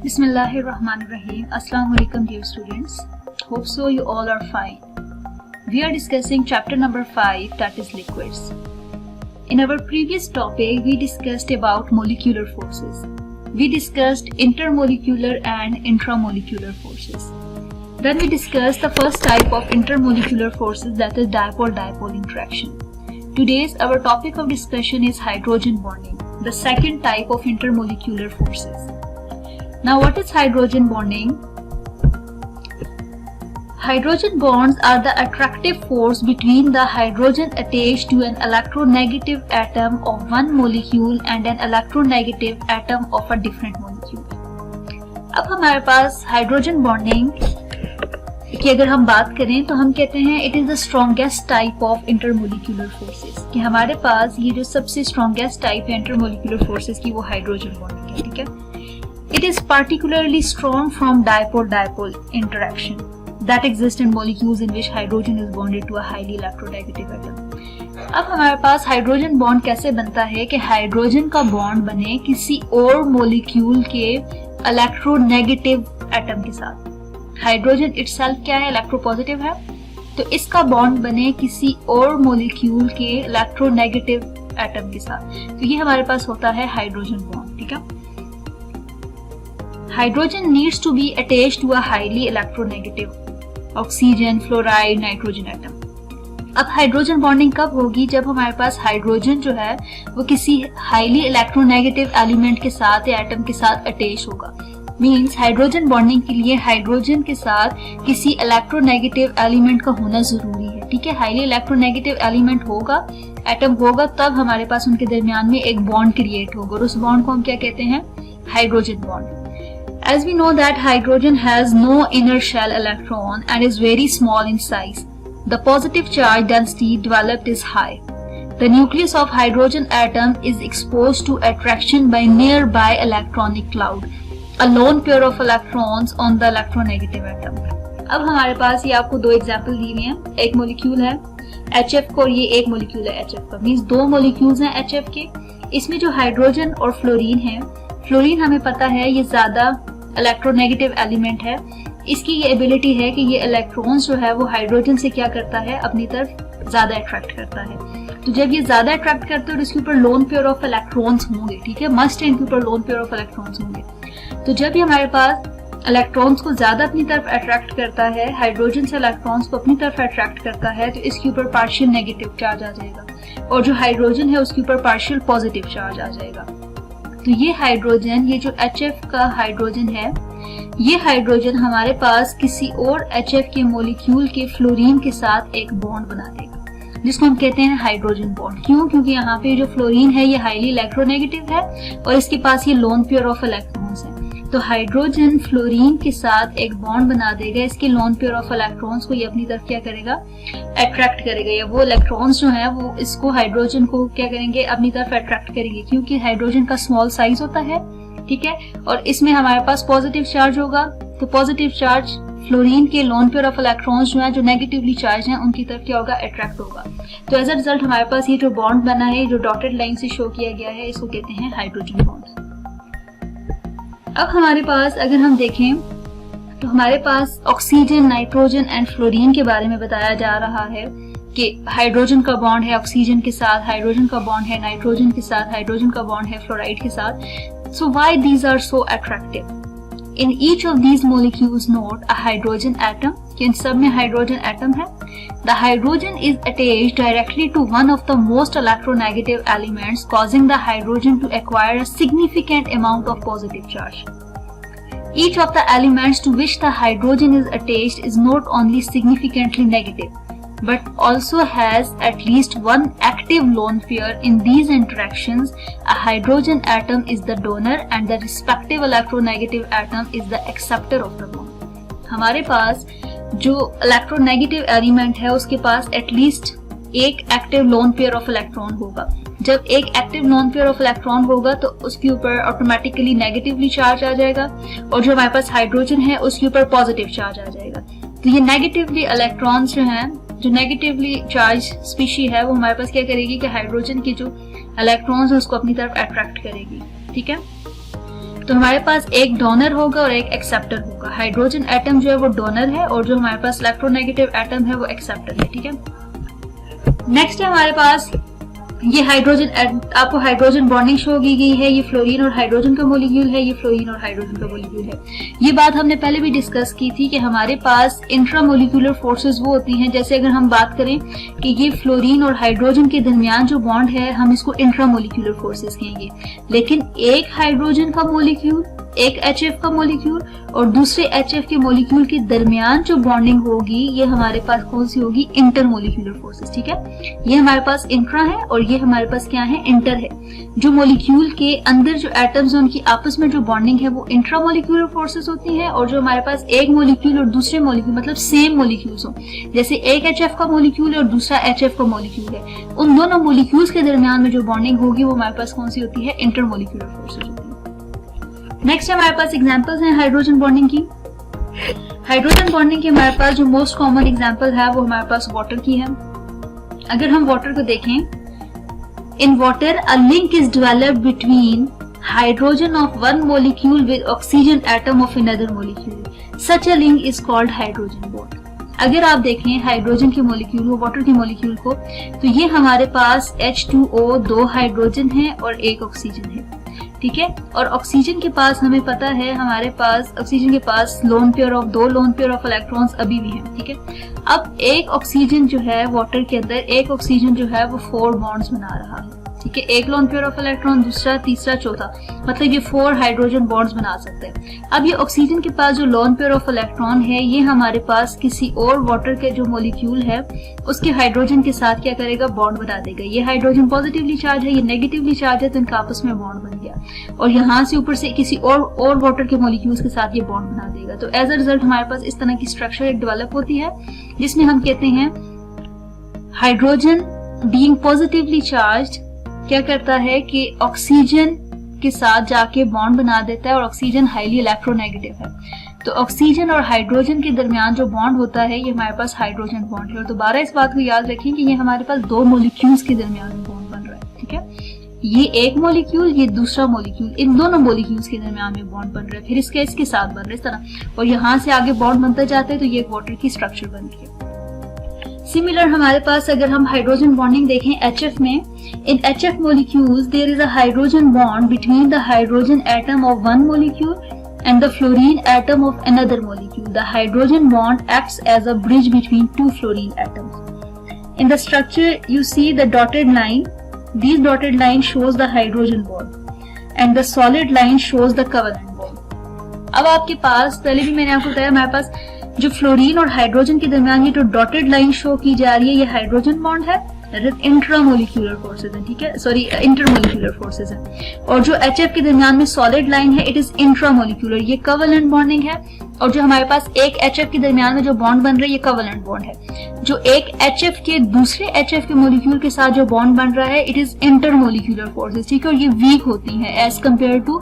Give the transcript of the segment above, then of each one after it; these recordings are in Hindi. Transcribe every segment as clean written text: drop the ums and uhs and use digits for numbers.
Bismillahirrahmanirrahim. Assalamu alaikum dear students. Hope so you all are fine. We are discussing chapter number 5, that is liquids. In our previous topic we discussed about molecular forces. We discussed intermolecular and intramolecular forces. Then we discussed the first type of intermolecular forces, that is dipole-dipole interaction. Today's our topic of discussion is hydrogen bonding, the second type of intermolecular forces. Now what is hydrogen bonding? Hydrogen bonds are the attractive force between the hydrogen attached to an electronegative atom of one molecule and an electronegative atom of a different molecule. अब हमारे पास हाइड्रोजन बॉन्डिंग की अगर हम बात करें तो हम कहते हैं it is the strongest type of intermolecular forces, कि हमारे पास ये जो सबसे स्ट्रॉन्गेस्ट टाइप है इंटरमोलिक्यूलर फोर्सेस की वो हाइड्रोजन बॉन्डिंग है. ठीक है. It is particularly strong from dipole-dipole interaction that exists in molecules in which hydrogen is bonded to a highly electronegative atom. अब हमारे पास हाइड्रोजन बॉन्ड कैसे बनता है कि हाइड्रोजन का बॉन्ड बने किसी और मोलिक्यूल के इलेक्ट्रोनेगेटिव एटम के साथ. हाइड्रोजन इटसेल्फ क्या है? इलेक्ट्रोपॉजिटिव है. तो इसका बॉन्ड बने किसी और मोलिक्यूल के इलेक्ट्रोनेगेटिव एटम के साथ. तो ये हमारे पास होता है हाइड्रोजन बॉन्ड. ठीक है. Hydrogen needs to be attached to a highly electronegative oxygen, fluoride, nitrogen atom. अब हाइड्रोजन बॉन्डिंग कब होगी? जब हमारे पास हाइड्रोजन जो है वो किसी हाईली इलेक्ट्रोनेगेटिव एलिमेंट के साथ या एटम के साथ अटैच होगा. मींस हाइड्रोजन बॉन्डिंग के लिए हाइड्रोजन के साथ किसी इलेक्ट्रोनेगेटिव एलिमेंट का होना जरूरी है. ठीक है. हाईली इलेक्ट्रोनेगेटिव एलिमेंट होगा, एटम होगा, तब हमारे पास उनके दरमियान में एक बॉन्ड क्रिएट होगा और उस बॉन्ड को हम क्या कहते हैं? Hydrogen bond. As we know that hydrogen has no inner shell electron and is very small in size, the positive charge density developed is high. The nucleus of hydrogen atom is exposed to attraction by nearby electronic cloud, a lone pair of electrons on the electronegative atom. अब हमारे पास ये आपको दो एग्जाम्पल दी हुई हैं. एक मोलिक्यूल है HF को और ये एक मोलिक्यूल है HF का. मीन्स दो मोलिक्यूल्स हैं HF के. इसमें जो हाइड्रोजन और फ्लोरीन है, फ्लोरीन हमें पता है ये ज्यादा इलेक्ट्रोनेगेटिव एलिमेंट है. इसकी ये एबिलिटी है कि ये इलेक्ट्रॉन्स जो है वो हाइड्रोजन से क्या करता है? अपनी तरफ ज्यादा अट्रैक्ट करता है. तो जब ये ज्यादा अट्रैक्ट करते हैं और इसके ऊपर लोन पेयर ऑफ इलेक्ट्रॉन्स होंगे, ठीक है, मस्ट इनके ऊपर लोन पेयर ऑफ इलेक्ट्रॉन्स होंगे. तो जब ये हमारे पास इलेक्ट्रॉन्स को ज्यादा अपनी तरफ अट्रैक्ट करता है, हाइड्रोजन से इलेक्ट्रॉन्स को अपनी तरफ अट्रैक्ट करता है, तो इसके ऊपर पार्शियल नेगेटिव चार्ज आ जाएगा और जो हाइड्रोजन है उसके ऊपर पार्शियल पॉजिटिव चार्ज आ जाएगा. तो ये हाइड्रोजन, ये जो HF का हाइड्रोजन है, ये हाइड्रोजन हमारे पास किसी और HF के मोलिक्यूल के फ्लोरीन के साथ एक बॉन्ड बना देगा जिसको हम कहते हैं हाइड्रोजन बॉन्ड. क्यों? क्योंकि यहाँ पे जो फ्लोरीन है ये हाईली इलेक्ट्रोनेगेटिव है और इसके पास ये लोन पेयर ऑफ इलेक्ट्रॉन्स है. तो हाइड्रोजन फ्लोरीन के साथ एक बॉन्ड बना देगा. इसके लोन पेयर ऑफ इलेक्ट्रॉन्स को ये अपनी तरफ क्या करेगा? अट्रैक्ट करेगा. या वो इलेक्ट्रॉन्स जो है वो इसको हाइड्रोजन को क्या करेंगे? अपनी तरफ अट्रैक्ट करेंगे, क्योंकि हाइड्रोजन का स्मॉल साइज होता है. ठीक है. और इसमें हमारे पास पॉजिटिव चार्ज होगा. तो पॉजिटिव चार्ज फ्लोरीन के लोन पेयर ऑफ इलेक्ट्रॉन्स जो है जो नेगेटिवली चार्ज हैं उनकी तरफ क्या होगा? अट्रैक्ट होगा. तो एज अ रिजल्ट हमारे पास ये जो बॉन्ड बना है, जो डॉटेड लाइन से शो किया गया है, इसको कहते हैं हाइड्रोजन बॉन्ड. अब हमारे पास अगर हम देखें तो हमारे पास ऑक्सीजन, नाइट्रोजन एंड फ्लोरीन के बारे में बताया जा रहा है कि हाइड्रोजन का बॉन्ड है ऑक्सीजन के साथ, हाइड्रोजन का बॉन्ड है नाइट्रोजन के साथ, हाइड्रोजन का बॉन्ड है फ्लोराइड के साथ. So why these are so attractive? In each of these molecules note a hydrogen atom. कि इन सब में हाइड्रोजन एटम है. The hydrogen is attached directly to one of the most electronegative elements, causing the hydrogen to acquire a significant amount of positive charge. Each of the elements to which the hydrogen is attached is not only significantly negative, but also has at least one active lone pair. In these interactions, a hydrogen atom is the donor and the respective electronegative atom is the acceptor of the bond. हमारे पास जो इलेक्ट्रोनेगेटिव एलिमेंट है उसके पास एटलीस्ट एक active lone pair of electron होगा. जब एक active lone pair of electron होगा तो उसके ऊपर ऑटोमेटिकली नेगेटिवली चार्ज आ जाएगा और जो हमारे पास हाइड्रोजन है उसके ऊपर पॉजिटिव चार्ज आ जाएगा. तो ये नेगेटिवली इलेक्ट्रॉन्स जो हैं, जो नेगेटिवली चार्ज स्पीशी है, वो हमारे पास क्या करेगी कि हाइड्रोजन की जो इलेक्ट्रॉन्स है उसको अपनी तरफ अट्रैक्ट करेगी. ठीक है. तो हमारे पास एक डोनर होगा और एक एक्सेप्टर होगा। हाइड्रोजन एटम जो है वो डोनर है और जो हमारे पास इलेक्ट्रोनेगेटिव एटम है वो एक्सेप्टर है। ठीक है, नेक्स्ट है हमारे पास ये हाइड्रोजन, आपको हाइड्रोजन बॉन्डिंग शो की गई है। ये फ्लोरीन और हाइड्रोजन का मॉलिक्यूल है, ये फ्लोरीन और हाइड्रोजन का मॉलिक्यूल है। ये बात हमने पहले भी डिस्कस की थी कि हमारे पास इंट्रामोलिक्यूलर फोर्सेस वो होती हैं, जैसे अगर हम बात करें कि ये फ्लोरीन और हाइड्रोजन के दरमियान जो बॉन्ड है हम इसको इंट्रामोलिक्यूलर फोर्सेस कहेंगे। लेकिन एक हाइड्रोजन का मॉलिक्यूल, एक HF का मॉलिक्यूल और दूसरे HF के मॉलिक्यूल के दरमियान जो बॉन्डिंग होगी ये हमारे पास कौन सी होगी? Intermolecular forces. ठीक है, ये हमारे पास इंट्रा है और ये हमारे पास क्या है? इंटर है। जो मॉलिक्यूल के अंदर जो एटम्स हैं उनकी आपस में जो बॉन्डिंग है वो इंट्रामोलिक्यूलर फोर्सेस होती है। और जो हमारे पास एक मॉलिक्यूल और दूसरे मॉलिक्यूल मतलब सेम मॉलिक्यूल्स हो, जैसे एक HF का मॉलिक्यूल और दूसरा HF का मॉलिक्यूल है, उन दोनों मॉलिक्यूल्स के दरमियान में जो बॉन्डिंग होगी वो हमारे पास कौन सी होती है? इंटरमोलिक्यूलर फोर्सेस होती है। नेक्स्ट हमारे पास एग्जांपल्स हैं हाइड्रोजन बॉन्डिंग की। हाइड्रोजन बॉन्डिंग के हमारे पास जो मोस्ट कॉमन एग्जांपल है वो हमारे पास वाटर की है। अगर हम वाटर को देखें, in water a link is developed between hydrogen of one molecule with oxygen atom of another molecule. Such a link is called hydrogen bond. अगर आप देखें हाइड्रोजन के मॉलिक्यूल को, वाटर के मॉलिक्यूल को, तो ये हमारे पास H2O, 2 हाइड्रोजन है और 1 ऑक्सीजन है। ठीक है, और ऑक्सीजन के पास हमें पता है हमारे पास ऑक्सीजन के पास lone pair of 2 lone pair of electrons अभी भी हैं। ठीक है, अब एक ऑक्सीजन जो है वाटर के अंदर, एक ऑक्सीजन जो है वो 4 बॉन्ड्स बना रहा है। ठीक है, एक लोन पेयर ऑफ इलेक्ट्रॉन, दूसरा, तीसरा, चौथा, मतलब ये 4 हाइड्रोजन बॉन्ड्स बना सकते हैं। अब ये ऑक्सीजन के पास जो लोन पेयर ऑफ इलेक्ट्रॉन है ये हमारे पास किसी और वाटर के जो मॉलिक्यूल है उसके हाइड्रोजन के साथ क्या करेगा? बॉन्ड बना देगा। ये हाइड्रोजन पॉजिटिवली चार्ज है, ये नेगेटिवली चार्ज है, तो इनका आपस में बॉन्ड बन गया और यहाँ से ऊपर से किसी और वाटर के मॉलिक्यूल्स के साथ ये बॉन्ड बना देगा। तो एज अ रिजल्ट हमारे पास इस तरह की स्ट्रक्चर एक डेवलप होती है जिसमें हम कहते हैं हाइड्रोजन बीइंग पॉजिटिवली चार्ज्ड क्या करता है कि ऑक्सीजन के साथ जाके बॉन्ड बना देता है और ऑक्सीजन हाईली इलेक्ट्रोनेगेटिव है। तो ऑक्सीजन और हाइड्रोजन के दरमियान जो बॉन्ड होता है ये हमारे पास हाइड्रोजन बॉन्ड है। और दोबारा इस बात को याद रखें कि ये हमारे पास 2 मॉलिक्यूल्स के दरमियान बॉन्ड बन रहा है। ठीक है, ये एक मॉलिक्यूल, ये दूसरा मॉलिक्यूल, इन दोनों मॉलिक्यूल्स के दरमियान में बॉन्ड बन रहा है, फिर इसके साथ बन रहा है इस तरह, और यहाँ से आगे बॉन्ड बनता जाता है तो ये एक वाटर की स्ट्रक्चर बन रही है। सिमिलर हमारे पास अगर हम हाइड्रोजन बॉन्डिंग देखें HF में, in HF molecules there is a hydrogen bond between the hydrogen atom of one molecule and the fluorine atom of another molecule. The hydrogen bond acts as a bridge between 2 fluorine atoms. In the structure you see the dotted line. These dotted line shows the hydrogen bond and the solid line shows the covalent bond. अब आपके पास पहले भी मैंने आपको बताया हमारे पास जो फ्लोरीन और हाइड्रोजन के दरमियान ये जो डॉटेड लाइन शो की जा रही है ये हाइड्रोजन बॉन्ड है, इंट्रामोलिक्यूलर फोर्सेज है। ठीक है, सॉरी इंटरमोलिक्यूलर फोर्सेज है। और जो HF के दरमियान में सॉलिड लाइन है इट इज इंट्रामोलिक्यूलर, ये कोवेलेंट बॉन्डिंग है। और जो हमारे पास एक HF के दरमियान में जो बॉन्ड बन रहा है ये कोवेलेंट बॉन्ड है। जो एक HF के दूसरे HF के मॉलिक्यूल के साथ जो बॉन्ड बन रहा है इट इज इंटरमोलिक्यूलर फोर्सेज। ठीक है, और ये वीक होती है as compare to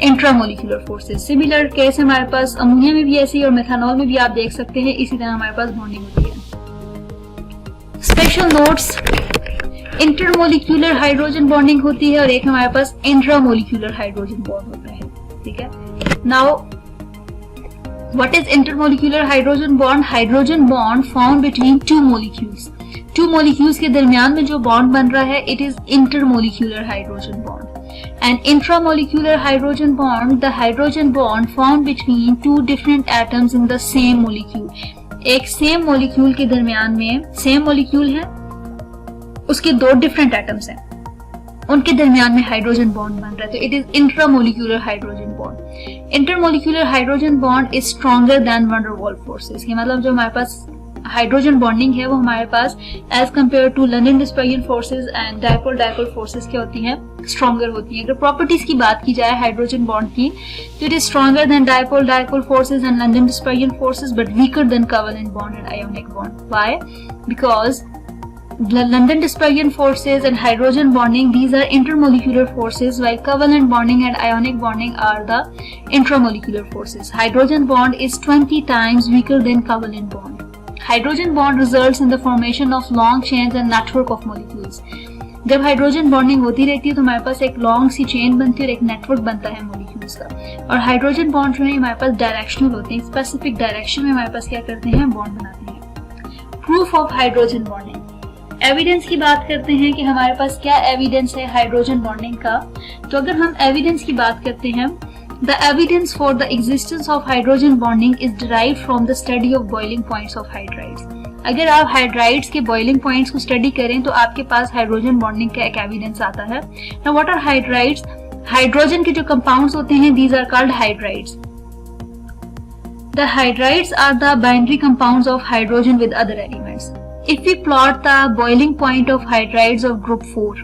intramolecular forces. Similar case हमारे पास अमोनिया में भी ऐसी और मेथनॉल में भी आप देख सकते हैं इसी तरह हमारे पास बॉन्डिंग होती है। Special notes, intermolecular hydrogen bonding होती है और एक हमारे पास इंट्रामोलिक्यूलर हाइड्रोजन बॉन्ड होता है। ठीक है, now what is intermolecular hydrogen bond? Hydrogen bond found between 2 molecules. 2 molecules के दरमियान में जो बॉन्ड बन रहा है it is intermolecular hydrogen bond. And intramolecular hydrogen bond, the hydrogen bond found between 2 different atoms in the same molecule. एक सेम मॉलिक्यूल के दरमियान में, सेम मॉलिक्यूल है उसके 2 डिफरेंट एटम्स हैं, उनके दरमियान में हाइड्रोजन बॉन्ड बन रहा है तो it is intramolecular hydrogen bond. Intermolecular hydrogen bond is stronger than van der Waals forces. मतलब जो हमारे पास हाइड्रोजन बॉन्डिंग है वो हमारे पास as compare to London dispersion forces and dipole forces क्या होती हैं? स्ट्रॉन्गर होती हैं। अगर प्रॉपर्टीज की बात की जाए हाइड्रोजन बॉन्ड की तो it is stronger then dipole forces and London dispersion forces but weaker then covalent bond and ionic bond. Why? Because London dispersion forces and hydrogen bonding, these are intermolecular forces, while covalent bonding and ionic bonding are the intramolecular forces. Hydrogen bond is 20 times weaker than covalent bond. Hydrogen bond results in the formation of long chains and network of molecules. जब हाइड्रोजन बॉन्डिंग होती रहती है तो हमारे पास एक लॉन्ग सी चेन बनती है और एक नेटवर्क बनता है मॉलिक्यूल्स का। और हाइड्रोजन बॉन्ड जो है हमारे पास डायरेक्शनल होते हैं, स्पेसिफिक डायरेक्शन में हमारे पास क्या करते हैं, बॉन्ड बनाते हैं। Proof of hydrogen bonding, evidence की बात करते हैं कि हमारे पास क्या एविडेंस है हाइड्रोजन बॉन्डिंग का। तो अगर हम एविडेंस की बात करते हैं, the evidence for the existence of hydrogen bonding is derived from the study of boiling points of hydrides. अगर आप हाइड्राइड्स के बॉइलिंग पॉइंट्स को स्टडी करें तो आपके पास हाइड्रोजन बॉन्डिंग का एक एविडेंस आता है। Now what are hydrides? Hydrogen के जो कंपाउंड्स होते हैं these are called hydrides. The hydrides are the binary compounds of hydrogen with other elements. If we plot the boiling point of hydrides of group 4,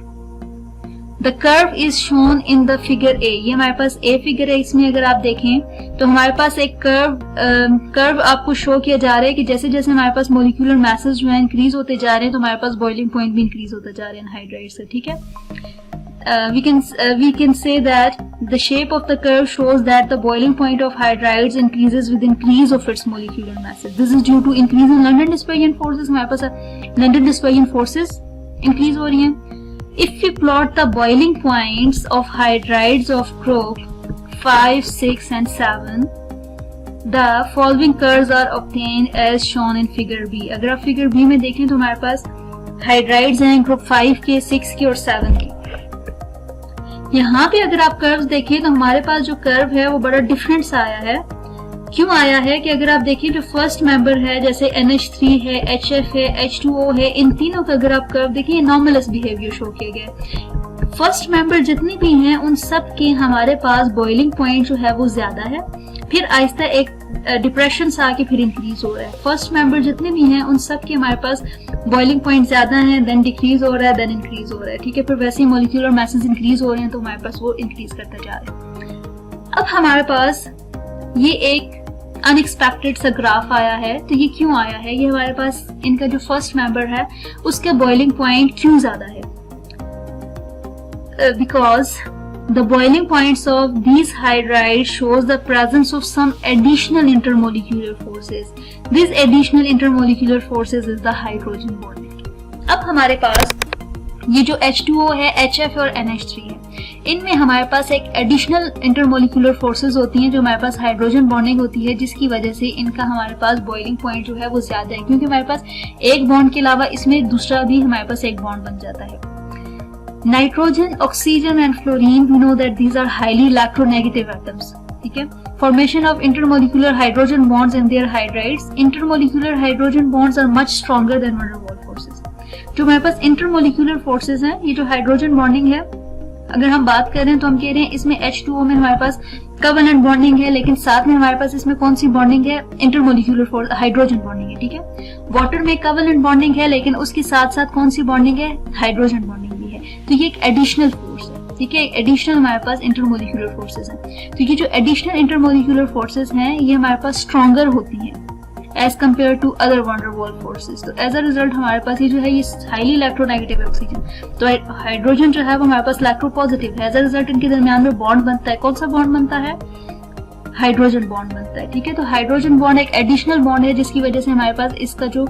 the curve is shown in the figure A। ये हमारे पास A फिगर है, इसमें अगर आप देखें तो हमारे पास एक कर्व आपको शो किया जा रहा है कि जैसे जैसे हमारे पास मोलिकुलर मैसेज जो है इंक्रीज होते जा रहे हैं तो हमारे पास बॉइलिंग पॉइंट भी इंक्रीज होता जा रहे हैं हाइड्राइड से, ठीक है। We can say that the shape of the curve shows that the boiling point of hydrides increases with increase of its molecular masses. This is due to increase in London dispersion forces। हमारे पास London dispersion forces increase हो रही हैं। If we plot the boiling points of hydrides of group 5, 6 and 7, the following curves are obtained as shown in figure B। अगर आप figure B में देखें तो हमारे पास हाइड्राइड्स हैं ग्रुप 5 के, 6 के और 7 के। यहाँ पे अगर आप कर्व्स देखें तो हमारे पास जो कर्व है वो बड़ा डिफरेंट सा आया है। क्यों आया है कि अगर आप देखें जो फर्स्ट मेंबर है जैसे NH3 है, HF है, H2O है, इन तीनों का अगर आप कर्व देखें नॉर्मलस बिहेवियर शो किया गया। फर्स्ट मेंबर जितने भी हैं उन सब के हमारे पास बॉइलिंग पॉइंट जो है वो ज्यादा है, फिर आहिस्ता एक डिप्रेशन से आके फिर इंक्रीज हो रहा है। फर्स्ट मेंबर जितने भी हैं उन सब के हमारे पास बॉइलिंग पॉइंट ज्यादा है, देन डिक्रीज हो रहा है, देन इंक्रीज हो रहा है, ठीक है। फिर वैसे ही मॉलिक्यूलर मैसेज इंक्रीज हो रहे हैं तो हमारे पास वो इंक्रीज करता जा रहा है। अब हमारे पास ये एक अनएक्सपेक्टेड सा ग्राफ आया है। तो ये क्यों आया है? ये हमारे पास इनका जो फर्स्ट मेंबर है उसके बॉइलिंग पॉइंट क्यों ज्यादा है? Because the boiling points of these hydrides shows the presence of some additional intermolecular forces. These additional intermolecular forces is the hydrogen bonding। अब हमारे पास ये जो H2O है, HF और NH3 है, इनमें हमारे पास एक एडिशनल इंटरमोलिकुलर फोर्सेस होती हैं जो हमारे पास हाइड्रोजन बॉन्डिंग होती है, जिसकी वजह से इनका हमारे पास बॉइलिंग पॉइंट जो है वो ज्यादा है, क्योंकि हमारे पास एक बॉन्ड के अलावा इसमें दूसरा भी हमारे पास एक बॉन्ड बन जाता है। Nitrogen, oxygen and fluorine, we know that these are highly electronegative atoms, ठीक है। Formation of intermolecular hydrogen bonds in their hydrides. Intermolecular hydrogen bonds are much stronger than van der Waals forces। जो हमारे पास intermolecular forces हैं, ये जो हाइड्रोजन बॉन्डिंग है, अगर हम बात कर रहे हैं तो हम कह रहे हैं इसमें H2O में हमारे पास कोवेलेंट बॉन्डिंग है, लेकिन साथ में हमारे पास इसमें कौन सी बॉन्डिंग है? इंटरमोलिकुलर हाइड्रोजन बॉन्डिंग है, ठीक है। वाटर में कोवेलेंट बॉन्डिंग है, लेकिन उसके साथ साथ कौन सी बॉन्डिंग है? हाइड्रोजन बॉन्डिंग भी है। तो ये एक एडिशनल फोर्स है, ठीक है। एडिशनल हमारे पास इंटरमोलिकुलर फोर्सेस हैं। तो ये जो एडिशनल इंटरमोलिकुलर फोर्सेस हैं ये हमारे पास स्ट्रॉन्गर होती हैं as compare to other van der Waals forces. तो एज अ रिजल्ट हमारे पास ये जो है ये हाईली इलेक्ट्रोनेगेटिव है ऑक्सीजन, तो हाइड्रोजन जो है वो हमारे पास इलेक्ट्रोपॉजिटिव है। एज अ रिजल्ट इनके दरमियान में बॉन्ड बनता है। कौन सा बॉन्ड बनता है? हाइड्रोजन बॉन्ड बनता है, ठीक है। तो हाइड्रोजन बॉन्ड एक एडिशनल बॉन्ड है जिसकी वजह से हमारे पास इसका जो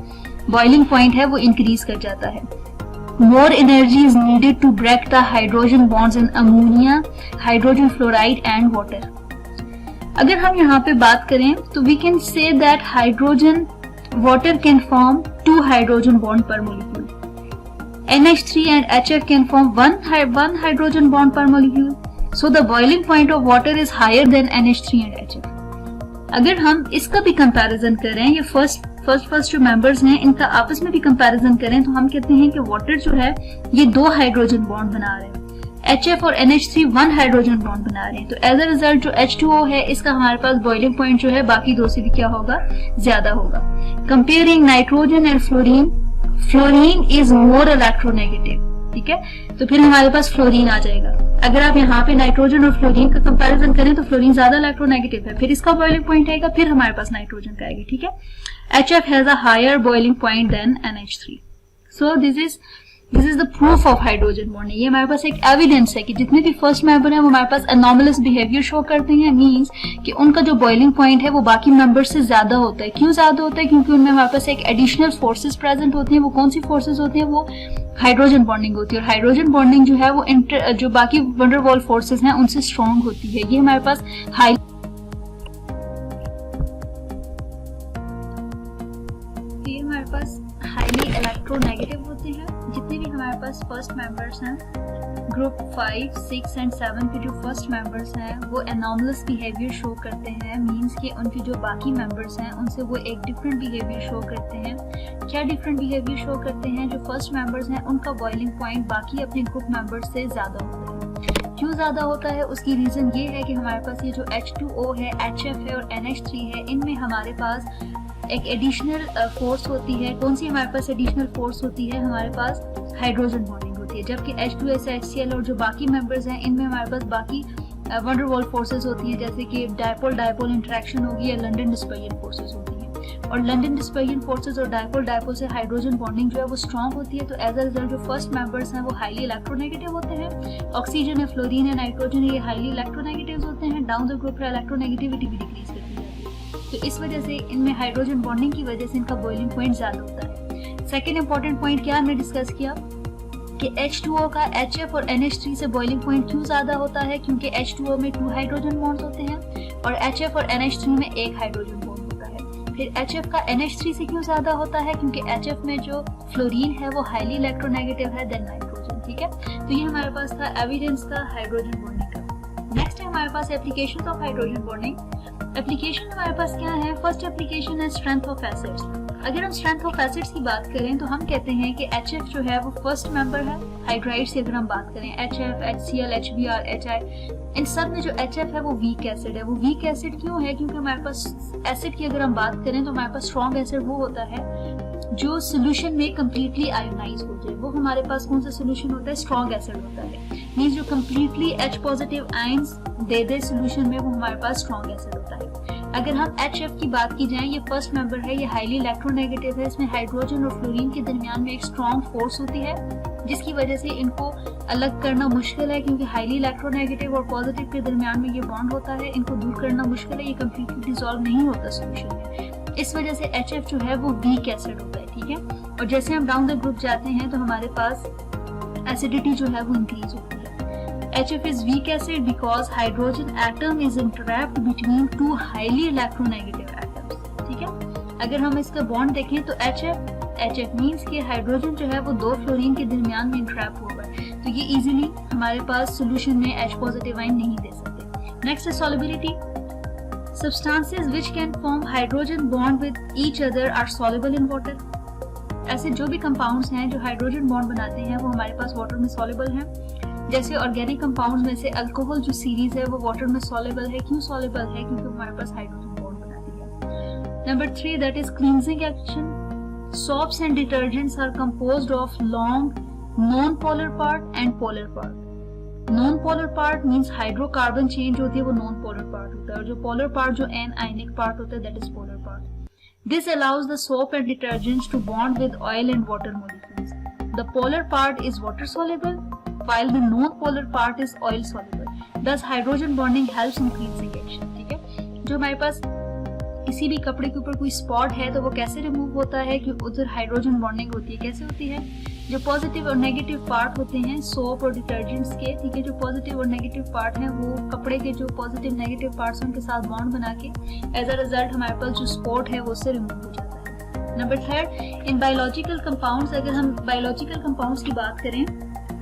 बॉइलिंग पॉइंट है वो इंक्रीज कर जाता है। More energy is needed to break the hydrogen bonds in ammonia, hydrogen fluoride and water। अगर हम यहाँ पे बात करें तो we can say that hydrogen water can form 2 hydrogen bond per molecule। NH3 and HF can form one hydrogen bond per molecule। So the boiling point of water is higher than NH3 and HF। अगर हम इसका भी कंपैरिजन करें, ये फर्स्ट जो मेंबर्स हैं इनका आपस में भी कंपैरिजन करें तो हम कहते हैं कि वाटर जो है ये 2 हाइड्रोजन बॉन्ड बना रहे हैं, HF और NH3 1 हाइड्रोजन बॉन्ड बना रहे हैं। तो एज अ रिजल्ट जो H2O है इसका हमारे पास बॉइलिंग पॉइंट जो है बाकी दो से भी क्या होगा? ज्यादा होगा। Comparing nitrogen and fluorine is more electronegative, ठीक है। तो फिर हमारे पास फ्लोरीन आ जाएगा। अगर आप यहाँ पे नाइट्रोजन और फ्लोरीन का कंपैरिजन करें तो फ्लोरीन ज्यादा इलेक्ट्रोनेगेटिव है, फिर इसका बॉइलिंग पॉइंट आएगा, फिर हमारे पास नाइट्रोजन का आएगा, ठीक है। HF has a higher boiling point than NH3। So this is the proof of hydrogen bonding। ये हमारे पास एक एविडेंस है कि जितने भी फर्स्ट मेंबर हैं वो हमारे पास एनॉमलस बिहेवियर शो करते हैं, मींस कि उनका जो बॉइलिंग पॉइंट है वो बाकी मेंबर से ज्यादा होता है। क्यों ज्यादा होता है? क्योंकि उनमें हमारे पास एक एडिशनल फोर्सेस प्रेजेंट होती हैं। वो कौन सी फोर्सेस होती हैं? वो हाइड्रोजन बॉन्डिंग होती है, और हाइड्रोजन बॉन्डिंग जो है वो जो बाकी वैन डर वाल्स फोर्सेस हैं उनसे स्ट्रॉन्ग होती है। ये हमारे पास हाईली इलेक्ट्रोनेगेटिव होते हैं। जितने भी हमारे पास फर्स्ट मेंबर्स हैं, ग्रुप 5, 6 एंड 7 के जो फर्स्ट मेंबर्स हैं वो एनॉमलस बिहेवियर शो करते हैं, मींस कि उनके जो बाकी मेंबर्स हैं उनसे वो एक डिफरेंट बिहेवियर शो करते हैं। क्या डिफरेंट बिहेवियर शो करते हैं? जो फर्स्ट मेंबर्स हैं उनका बॉइलिंग पॉइंट बाकी अपने ग्रुप मेंबर्स से ज्यादा होता है। क्यों ज्यादा होता है? उसकी रीजन ये है कि हमारे पास ये जो H2O है, HF है और NH3 है, इनमें हमारे पास एक एडिशनल फोर्स होती है। कौन सी हमारे पास एडिशनल फोर्स होती है? हमारे पास हाइड्रोजन बॉन्डिंग होती है। जबकि H2S, HCl और जो बाकी मेंबर्स हैं इनमें हमारे पास बाकी वैन डर वाल्स फोर्सेस होती हैं, जैसे कि डायपोल इंटरेक्शन होगी या लंडन डिस्पर्जन फोर्सेस होती हैं। और लंडन डिस्पर्जन फोर्सेस और डायपोल से हाइड्रोजन बॉन्डिंग जो है वो स्ट्रॉन्ग होती है। तो एज अ रिजल्ट जो फर्स्ट मेंबर्स हैं वो हाईली इलेक्ट्रोनेगेटिव होते हैं। ऑक्सीजन है, फ्लोरीन है, नाइट्रोजन है, ये हाईली इलेक्ट्रोनेगेटिव होते हैं। डाउन द ग्रुप इलेक्ट्रोनेगेटिविटी भी डिक्रीज करती है। तो इस वजह से इनमें हाइड्रोजन बॉन्डिंग की वजह से इनका बॉइलिंग पॉइंट ज्यादा होता है। सेकेंड इंपॉर्टेंट पॉइंट क्या हमने डिस्कस किया कि H2O का HF और NH3 से बॉइलिंग पॉइंट क्यों ज्यादा होता है? क्योंकि H2O में 2 हाइड्रोजन बॉन्ड्स होते हैं और HF और NH3 में 1 हाइड्रोजन बॉन्ड होता है। फिर HF का NH3 से क्यों ज्यादा होता है? क्योंकि HF में जो फ्लोरीन है वो हाईली इलेक्ट्रोनेगेटिव है देन नाइट्रोजन। ठीक है, तो ये हमारे पास था एविडेंस का हाइड्रोजन बॉन्डिंग का। नेक्स्ट है हमारे पास application of hydrogen bonding. Application हमारे पास क्या है? फर्स्ट एप्लीकेशन है स्ट्रेंथ ऑफ एसिड्स। अगर हम स्ट्रेंथ ऑफ एसिड्स की बात करें तो हम कहते हैं कि HF जो है वो फर्स्ट मेंबर है। हाइड्राइड से अगर हम बात करें HF, HCl, HBr, HI, इन सब में जो HF है वो वीक एसिड है। वो वीक एसिड क्यों है? क्योंकि हमारे पास एसिड की अगर हम बात करें तो हमारे पास स्ट्रॉन्ग एसिड वो होता है जो सोल्यूशन में कम्प्लीटली आयोनाइज हो जाए। वो हमारे पास कौन सा सोल्यूशन होता है? स्ट्रॉन्ग एसिड होता है। मींस जो कम्प्लीटली H पॉजिटिव आयंस दे सोल्यूशन में वो हमारे पास स्ट्रॉन्ग एसिड होता है। अगर हम HF की बात की जाए, ये फर्स्ट मेंबर है, ये हाईली इलेक्ट्रोनेगेटिव है। इसमें हाइड्रोजन और फ्लोरीन के दरमियान में एक स्ट्रॉन्ग फोर्स होती है जिसकी वजह से इनको अलग करना मुश्किल है, क्योंकि हाईली इलेक्ट्रोनेगेटिव और पॉजिटिव के दरमियान में ये बॉन्ड होता है। इनको दूर करना मुश्किल है, ये कम्प्लीटली डिसॉल्व नहीं होता सोल्यूशन में। इस वजह से HF जो है वो वीक एसिड होता है। ठीक है, और जैसे हम डाउन द ग्रुप जाते हैं तो हमारे पास एसिडिटी जो है वो इंक्रीज होती है। HF is weak acid because hydrogen atom is entrapped between 2 highly electronegative atoms. ठीक है, अगर हम इसका बॉन्ड देखें तो HF मींस कि हाइड्रोजन जो है वो 2 फ्लोरीन के दरमियान में इंट्रैप होगा, तो ये इजीली हमारे पास सोल्यूशन में H पॉजिटिव आयन नहीं दे सकते। नेक्स्ट है solubility. Substances which can form hydrogen bond with each other are soluble in water. ऐसे जो भी कंपाउंड्स हैं जो हाइड्रोजन बॉन्ड बनाते हैं वो हमारे पास वाटर में सॉल्युबल हैं। जैसे ऑर्गेनिक कंपाउंड्स में से अल्कोहल जो सीरीज है वो वाटर में सॉल्युबल है। क्यों सॉल्युबल है? क्योंकि हमारे पास हाइड्रोजन बॉन्ड बनाती है। Number 3 that is cleansing action. Soaps and detergents are composed of long non polar part and polar part. Non polar part means hydrocarbon change होती है, वो नॉन पोलर पार्ट होता है, और जो पोलर पार्ट जो एन आयनिक पार्ट होता है that is polar part. This allows the soap and detergents to bond with oil and water molecules. The polar part is water soluble, while the non-polar part is oil soluble. Thus, hydrogen bonding helps in cleansing action. ठीक है, जो हमारे पास किसी भी कपड़े के ऊपर कोई स्पॉट है तो वो कैसे रिमूव होता है? कि उधर हाइड्रोजन बॉन्डिंग होती है। कैसे होती है? जो पॉजिटिव और नेगेटिव पार्ट होते हैं सोप और डिटर्जेंट्स के, ठीक है, जो पॉजिटिव और नेगेटिव पार्ट हैं वो कपड़े के जो पॉजिटिव नेगेटिव पार्ट्स हैं उनके साथ बॉन्ड बना के एज अ रिजल्ट हमारे पास जो स्पॉट है वो उससे रिमूव हो जाता है। Number 3 in biological compounds. अगर हम बायोलॉजिकल कंपाउंड्स की बात करें,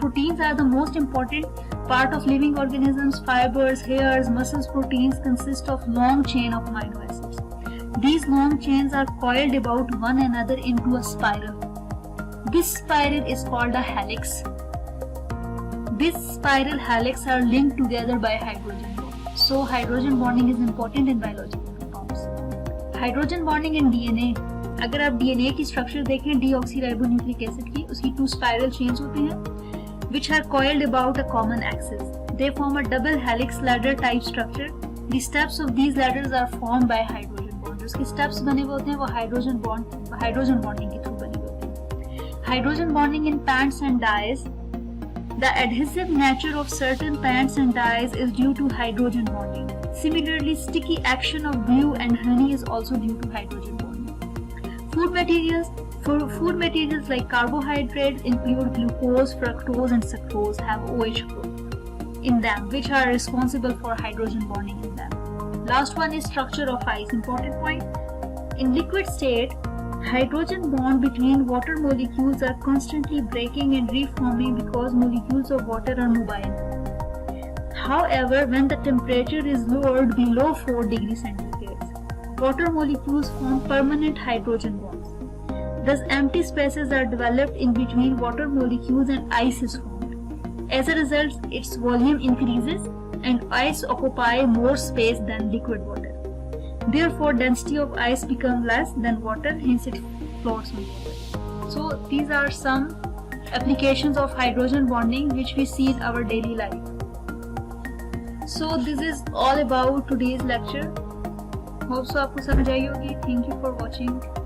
proteins are the most important part of living organisms. Fibers, hairs, muscles, proteins consist of long chain of amino acids. These long chains are coiled about one another into a spiral. This spiral is called a helix. This spiral helix are linked together by hydrogen bond. So hydrogen bonding is important in biological compounds. Hydrogen bonding in DNA. अगर आप DNA की स्ट्रक्चर देखें डीऑक्सीराइबोन्यूक्लिक एसिड की, उसकी 2 स्पाइरल चेन्स होती हैं which are coiled about a common axis. They form a double helix ladder type structure. The steps of these ladders are formed by hydrogen bond. उसके steps बने हुए होते हैं वो हाइड्रोजन बॉन्डिंग के थ्रू बने हुए होते हैं। Hydrogen bonding in pants and dyes. The adhesive nature of certain pants and dyes is due to hydrogen bonding. Similarly, sticky action of glue and honey is also due to hydrogen bonding. Food materials. Food materials like carbohydrates include glucose, fructose, and sucrose have OH group in them, which are responsible for hydrogen bonding in them. Last one is structure of ice. Important point. In liquid state, hydrogen bond between water molecules are constantly breaking and reforming because molecules of water are mobile. However, when the temperature is lowered below 4 degrees centigrade, water molecules form permanent hydrogen bonds. Thus, empty spaces are developed in between water molecules and ice is formed. As a result, its volume increases and ice occupy more space than liquid water. Therefore, density of ice becomes less than water, hence it floats on water. So, these are some applications of hydrogen bonding which we see in our daily life. So, this is all about today's lecture. Hope so आपको समझ आई होगी. Thank you for watching.